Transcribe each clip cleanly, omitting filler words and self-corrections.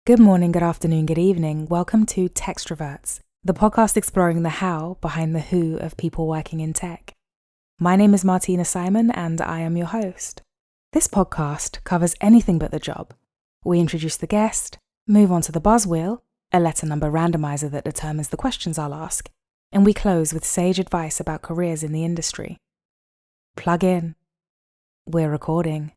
Good morning, good afternoon, good evening. Welcome to Techstroverts, the podcast exploring the how behind the who of people working in tech. My name is Martina Simon and I am your host. This podcast covers anything but the job. We introduce the guest, move on to the buzz wheel, a letter number randomizer that determines the questions I'll ask, and we close with sage advice about careers in the industry. Plug in. We're recording.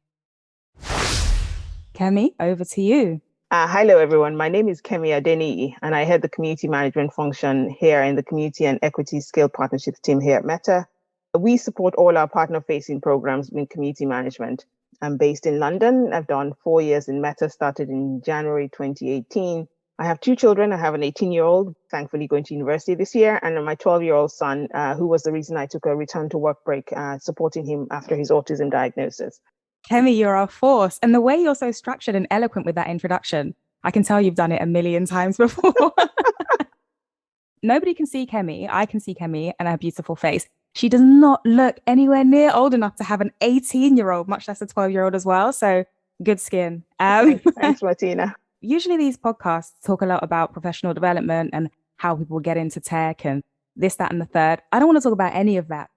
Kemi, over to you. Hello, everyone. My name is Kemi Adeniyi, and I head the community management function here in the Community and Equity Scale Partnerships team here at Meta. We support all our partner-facing programs in community management. I'm based in London. I've done 4 years in Meta, started in January 2018. I have 2 children. I have an 18-year-old, thankfully going to university this year, and my 12-year-old son, who was the reason I took a return to work break, supporting him after his autism diagnosis. Kemi, you're our force. And the way you're so structured and eloquent with that introduction, I can tell you've done it a million times before. Nobody can see Kemi. I can see Kemi and her beautiful face. She does not look anywhere near old enough to have an 18-year-old, much less a 12-year-old as well. So good skin. Thanks, Martina. Usually these podcasts talk a lot about professional development and how people get into tech and this, that, and the third. I don't want to talk about any of that.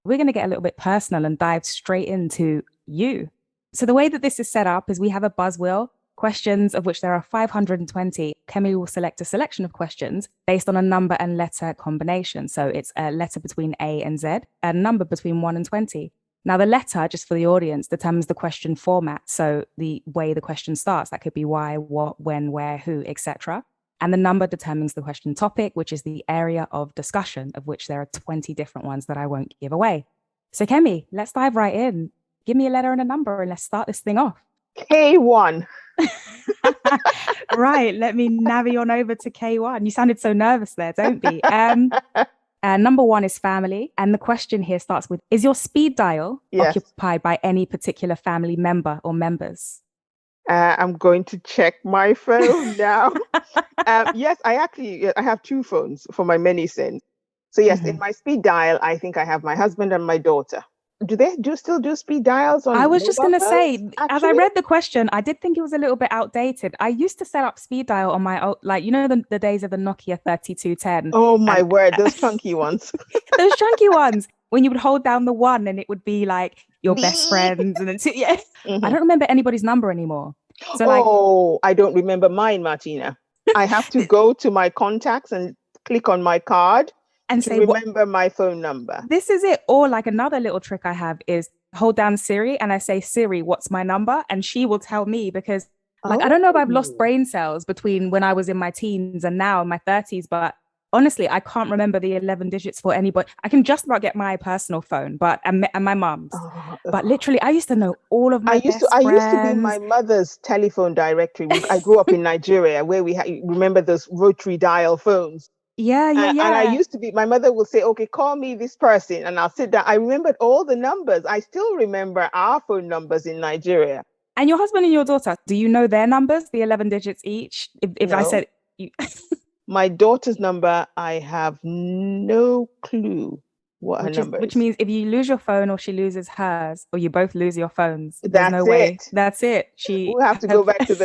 We're going to get a little bit personal and dive straight into you. So the way that this is set up is we have a buzz wheel, questions of which there are 520. Kemi will select a selection of questions based on a number and letter combination. So it's a letter between A and Z, a number between 1 and 20. Now the letter, just for the audience, determines the question format. So the way the question starts, that could be why, what, when, where, who, etc. And the number determines the question topic, which is the area of discussion, of which there are 20 different ones that I won't give away. So Kemi, let's dive right in. Give me a letter and a number and let's start this thing off. K1. Right, let me navigate on over to K1. You sounded so nervous there, don't be. Number 1 is family. And the question here starts with, is your speed dial occupied by any particular family member or members? I'm going to check my phone now. Yes, I have 2 phones for my many sins. So yes, in my speed dial, I think I have my husband and my daughter. Do they still do speed dials on? I was just going to say, actually? As I read the question, I did think it was a little bit outdated. I used to set up speed dial on my old, the days of the Nokia 3210. Oh my word, those chunky ones. Those chunky ones, when you would hold down the 1 and it would be like your best friends. And then 2, yeah. Mm-hmm. I don't remember anybody's number anymore. So I don't remember mine, Martina. I have to go to my contacts and click on my card and say, remember my phone number. This is it. Or like another little trick I have is hold down Siri and I say, Siri, what's my number? And she will tell me because I don't know if I've lost brain cells between when I was in my teens and now in my 30s, but honestly, I can't remember the 11 digits for anybody. I can just about get my personal phone, and my mom's. But literally, I used to know all of my best friends. I used to be in my mother's telephone directory. I grew up in Nigeria where we remember those rotary dial phones. Yeah. And I used to be, my mother will say, okay, call me this person. And I'll sit down. I remembered all the numbers. I still remember our phone numbers in Nigeria. And your husband and your daughter, do you know their numbers, the 11 digits each? If no. I said... My daughter's number, I have no clue what her number is. Which means if you lose your phone or she loses hers, or you both lose your phones, there's no way. That's it. We'll have to go back to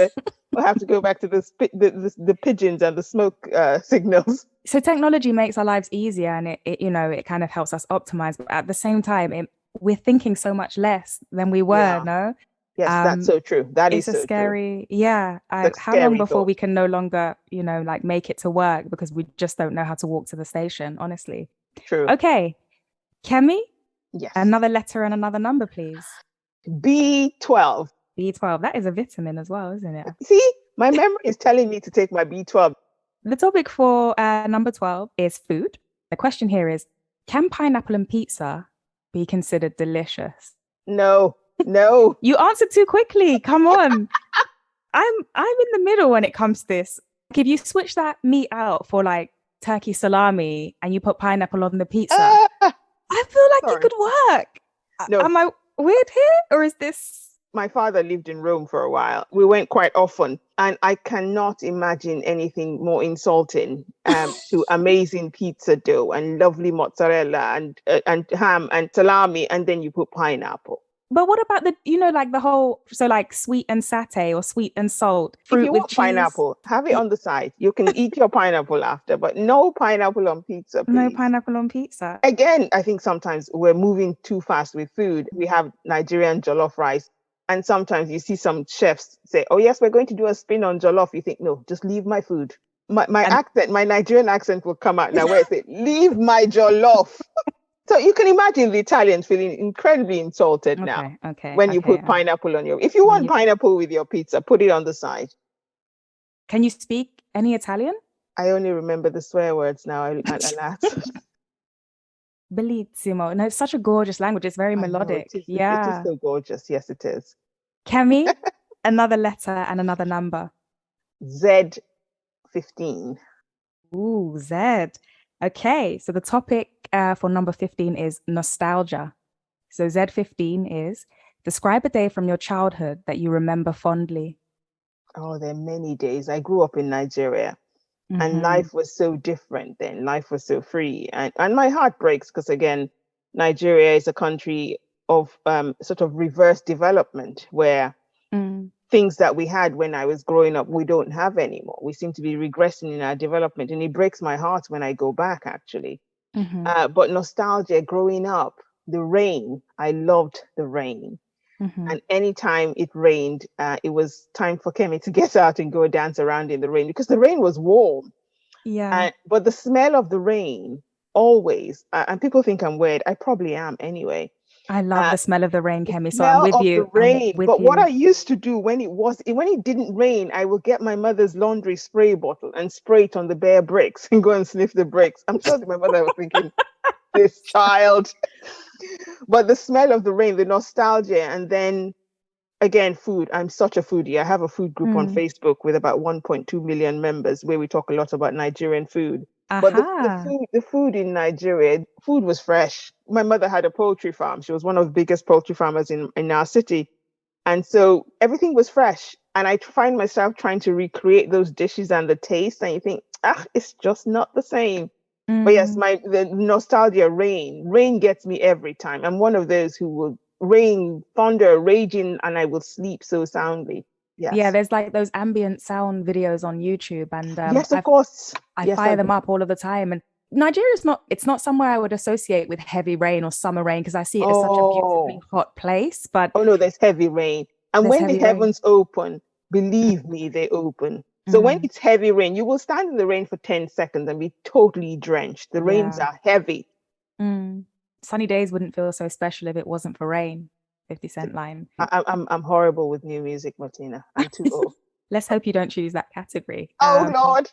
the pigeons and the smoke signals. So technology makes our lives easier, and it kind of helps us optimize. But at the same time, we're thinking so much less than we were. No. Yes, that's so true. That is so true. It's a scary, how long before we can no longer, make it to work because we just don't know how to walk to the station, honestly. True. Okay. Kemi? Yes. Another letter and another number, please. B12. B12. That is a vitamin as well, isn't it? See, my memory is telling me to take my B12. The topic for number 12 is food. The question here is, can pineapple and pizza be considered delicious? No. You answered too quickly. Come on. I'm in the middle when it comes to this. If you switch that meat out for like turkey salami and you put pineapple on the pizza, I feel like it could work. No. Am I weird here, or is this... My father lived in Rome for a while. We went quite often, and I cannot imagine anything more insulting to amazing pizza dough and lovely mozzarella and ham and salami, and then you put pineapple. But what about like the whole, so like sweet and satay or sweet and salt, If fruit you with want cheese? pineapple, have it on the side. You can eat your pineapple after, but no pineapple on pizza, No please. pineapple on pizza. Again, I think sometimes we're moving too fast with food. We have Nigerian jollof rice, and sometimes you see some chefs say, "Oh yes, we're going to do a spin on jollof." You think, "No, just leave my food." My And accent, my Nigerian accent will come out now where I say, "Leave my jollof." So you can imagine the Italians feeling incredibly insulted now okay, okay, when you okay. put pineapple on your. If you When want you pineapple with your pizza, put it on the side. can you speak any Italian? I only remember the swear words now, alas. Bellissimo. No, it's such a gorgeous language. It's very I know melodic. it is Yeah. so gorgeous. Yes, it is. Kemi, another letter and another number. Z15. Ooh, Z. Okay, so the topic for number 15 is nostalgia. So Z15 is describe a day from your childhood that you remember fondly. Oh, there are many days. I grew up in Nigeria and Mm-hmm. life was so different then. Life was so free. And my heart breaks because, again, Nigeria is a country of sort of reverse development where Mm, things that we had when I was growing up, we don't have anymore. We seem to be regressing in our development. And it breaks my heart when I go back, actually. mm-hmm, But nostalgia, growing up, the rain, I loved the rain. mm-hmm. And anytime it rained, it was time for Kemi to get out and go dance around in the rain because the rain was warm. Yeah, But the smell of the rain always, and people think I'm weird. I probably am anyway. I love Uh, the smell of the rain, the Kemi. So I'm smell with of the you. I'm rain. with But what I you. used to do when it didn't rain, I would get my mother's laundry spray bottle and spray it on the bare bricks and go and sniff the bricks. I'm sure that my mother was thinking, this child. But the smell of the rain, the nostalgia, and then again, food. I'm such a foodie. I have a food group on Mm. Facebook with about 1.2 million members where we talk a lot about Nigerian food. But Aha. the food in Nigeria, food was fresh. My mother had a poultry farm. She was one of the biggest poultry farmers in our city. And so everything was fresh. And I find myself trying to recreate those dishes and the taste. And you think, it's just not the same. But yes, Mm. the nostalgia, rain gets me every time. I'm one of those who will rain, thunder, raging, and I will sleep so soundly. Yeah, Yes. there's like those ambient sound videos on YouTube, and Yes, of course. I Yes, fire them up all of the time. And Nigeria is not, it's not somewhere I would associate with heavy rain or summer rain because I see it as such a beautifully oh, hot place, but oh no, there's heavy rain. And there's when the heavy rain. heavens open, Mm, believe me, they open. So when mm-hmm. it's heavy rain, you will stand in the rain for 10 seconds and be totally drenched. The rains Yeah. are heavy. Mm. Sunny days wouldn't feel so special if it wasn't for rain. 50 Cent line. I'm horrible with new music, Martina. I'm too old. Let's hope you don't choose that category. Oh Lord.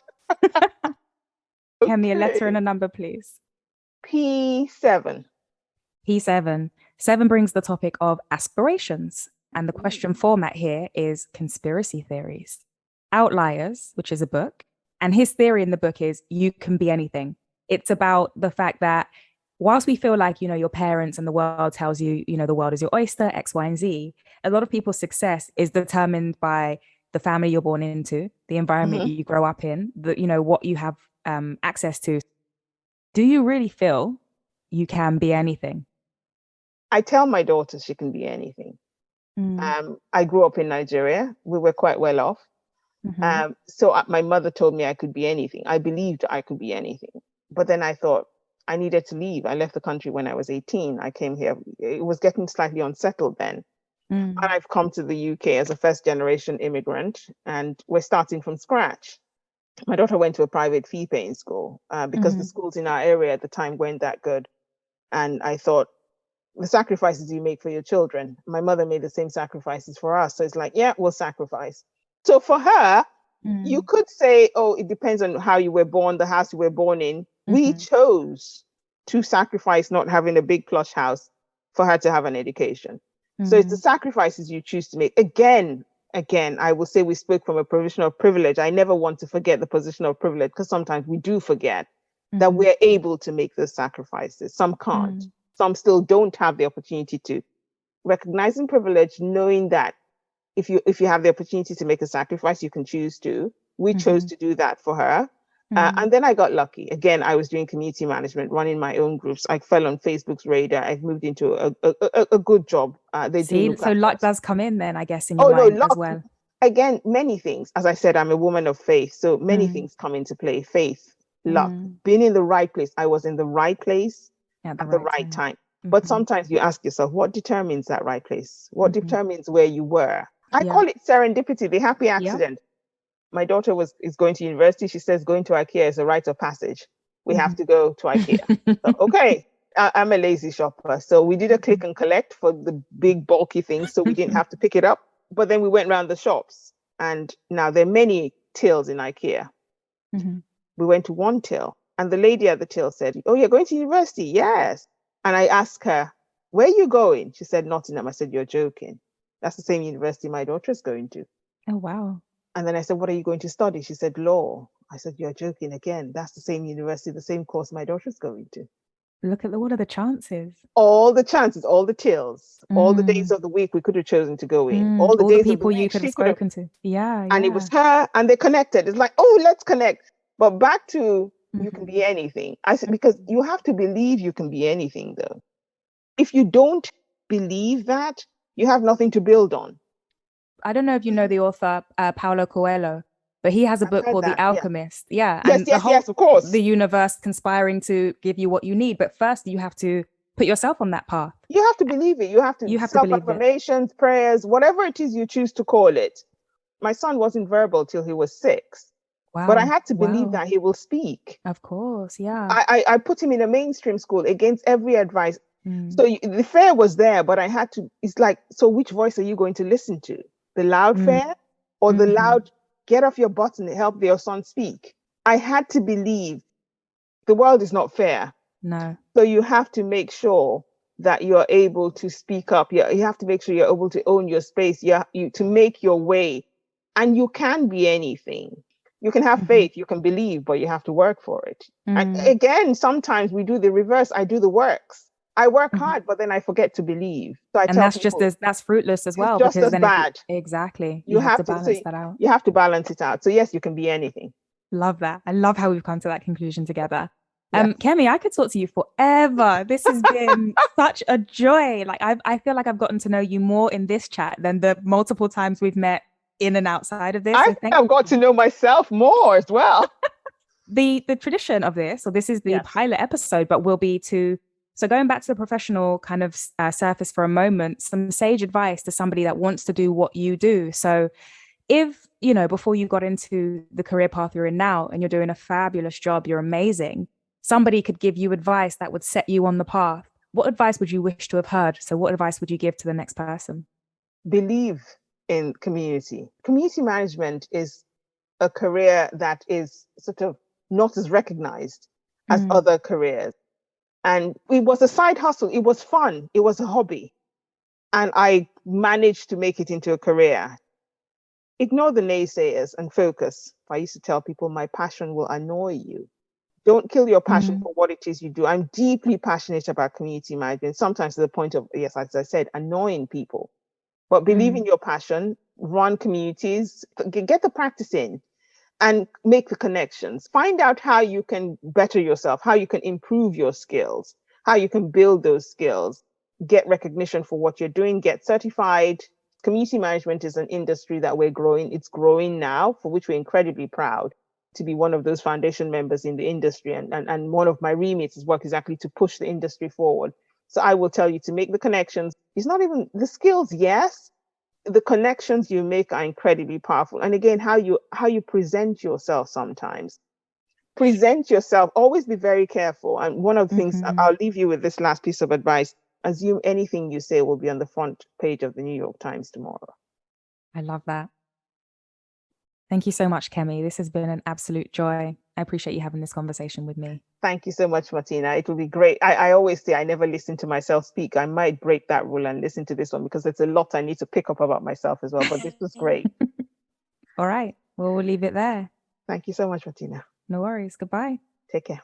Kemi, a letter and Okay. a number, please. P7. P7. Seven brings the topic of aspirations. And the question format here is conspiracy theories. Outliers, which is a book. And his theory in the book is you can be anything. It's about the fact that whilst we feel like, your parents and the world tells you, the world is your oyster, X, Y, and Z, a lot of people's success is determined by the family you're born into, the environment Mhm. you grow up in, what you have access to. Do you really feel you can be anything? I tell my daughter she can be anything. Mm, I grew up in Nigeria. We were quite well off. mm-hmm, So my mother told me I could be anything. I believed I could be anything. But then I thought I needed to leave. I left the country when I was 18. I came here. It was getting slightly unsettled then. And mm, I've come to the UK as a first generation immigrant, and we're starting from scratch. My daughter went to a private fee paying school because the mm-hmm, schools in our area at the time weren't that good. And I thought, the sacrifices you make for your children. My mother made the same sacrifices for us. So it's like, yeah, we'll sacrifice. So for her, you mm, could say, oh, it depends on how you were born, the house you were born in. We mm-hmm, chose to sacrifice not having a big plush house for her to have an education. So it's the mm-hmm, sacrifices you choose to make. Again, I will say we spoke from a position of privilege. I never want to forget the position of privilege because sometimes we do forget that mm-hmm, we're able to make those sacrifices. Some can't. mm, Some still don't have the opportunity to. Recognizing privilege, knowing that if you have the opportunity to make a sacrifice, you can choose to. We chose mm-hmm, to do that for her. And then I got lucky. Again, I was doing community management, running my own groups. I fell on Facebook's radar. I've moved into a good job. They do See, look so after luck us. does come in then, I guess, in your Oh no, life as luck. well. Again, many things. As I said, I'm a woman of faith. So many Mm. things come into play. Faith, luck, Mm. being in the right place. I was in the right place At the at the right right time. time. But sometimes you ask yourself, what determines that right place? What determines where you were? I Yeah. call it serendipity, the happy Yeah. accident. My daughter is going to university. She says going to IKEA is a rite of passage. We have to go to IKEA. So, okay, I'm a lazy shopper. So we did a click and collect for the big bulky things, so we didn't have to pick it up. But then we went around the shops, and now there are many tills in IKEA. We went to one till, and the lady at the till said, "Oh, you're going to university?" "Yes." And I asked her, "Where are you going?" She said, "Nottingham." I said, "You're joking. That's the same university my daughter's going to." Oh, wow. And then I said, "What are you going to study?" She said, "Law." I said, "You're joking again. That's the same university, the same course my daughter's going to." Look at what are the chances? All the chances, all the tills, all the days Mm. of the week we could have chosen to go in, all the All the days of the people you week could have she could have, spoken to. Yeah, and it yeah. was her, and they connected. It's like, oh, let's connect. But back to you can be anything. I said, because you have to believe you can be anything, though. If you don't believe that, you have nothing to build on. I don't know if you know the author Paulo Coelho, but he has a I've book heard called The that. Yeah. Alchemist. Yeah, Yes, and yes, yes, of course. the universe conspiring to give you what you need, but first you have to put yourself on that path. You have to believe it. You have to You have to believe it. self-affirmations, prayers, whatever it is you choose to call it. My son wasn't verbal till he was 6, but I Wow. had to believe Wow. that he will speak. Of course. Yeah. I put him in a mainstream school against every advice. Mm. So the fear was there, but I had to, it's like, so which voice are you going to listen to? The loud Mm. fear or the loud, get off your butt and help your son speak? I had to believe the world is not fair. No. So you have to make sure that you're able to speak up. You have to make sure you're able to own your space. You to make your way. And you can be anything. You can have faith, you can believe, but you have to work for it. And again, sometimes we do the reverse. I do the works. I work hard, but then I forget to believe. So I And tell that's just people as that's fruitless as it's well, just because as then if you bad. exactly You you have have to to so balance that out. you have to balance it out. So yes, you can be anything. Love that. I love how we've come to that conclusion together. Yes. Kemi, I could talk to you forever. This has been such a joy. Like I feel like I've gotten to know you more in this chat than the multiple times we've met in and outside of this. I So think thank I've got to know myself more as well. the tradition of this, so this is the Yes. pilot episode, but will be to so going back to the professional kind of surface for a moment, some sage advice to somebody that wants to do what you do. So if, you know, before you got into the career path you're in now and you're doing a fabulous job, you're amazing, somebody could give you advice that would set you on the path. What advice would you wish to have heard? So what advice would you give to the next person? Believe in community. Community management is a career that is sort of not as recognized as other careers. And it was a side hustle. It was fun. It was a hobby. And I managed to make it into a career. Ignore the naysayers and focus. I used to tell people my passion will annoy you. Don't kill your passion for what it is you do. I'm deeply passionate about community management, sometimes to the point of, yes, as I said, annoying people. But believe in your passion, run communities, get the practice in, and make the connections. Find out how you can better yourself, how you can improve your skills, how you can build those skills, get recognition for what you're doing, get certified. Community management is an industry that we're growing. It's growing now, for which we're incredibly proud to be one of those foundation members in the industry. And one of my remits is work is actually to push the industry forward. So I will tell you to make the connections. It's not even the skills, yes, the connections you make are incredibly powerful. And again, how you present yourself sometimes. Present yourself, always be very careful. And one of the things I'll leave you with this last piece of advice: assume anything you say will be on the front page of the New York Times tomorrow. I love that. Thank you so much, Kemi. This has been an absolute joy. I appreciate you having this conversation with me. Thank you so much, Martina. It will be great. I always say I never listen to myself speak. I might break that rule and listen to this one because there's a lot I need to pick up about myself as well. But this was great. All right. Well, we'll leave it there. Thank you so much, Martina. No worries. Goodbye. Take care.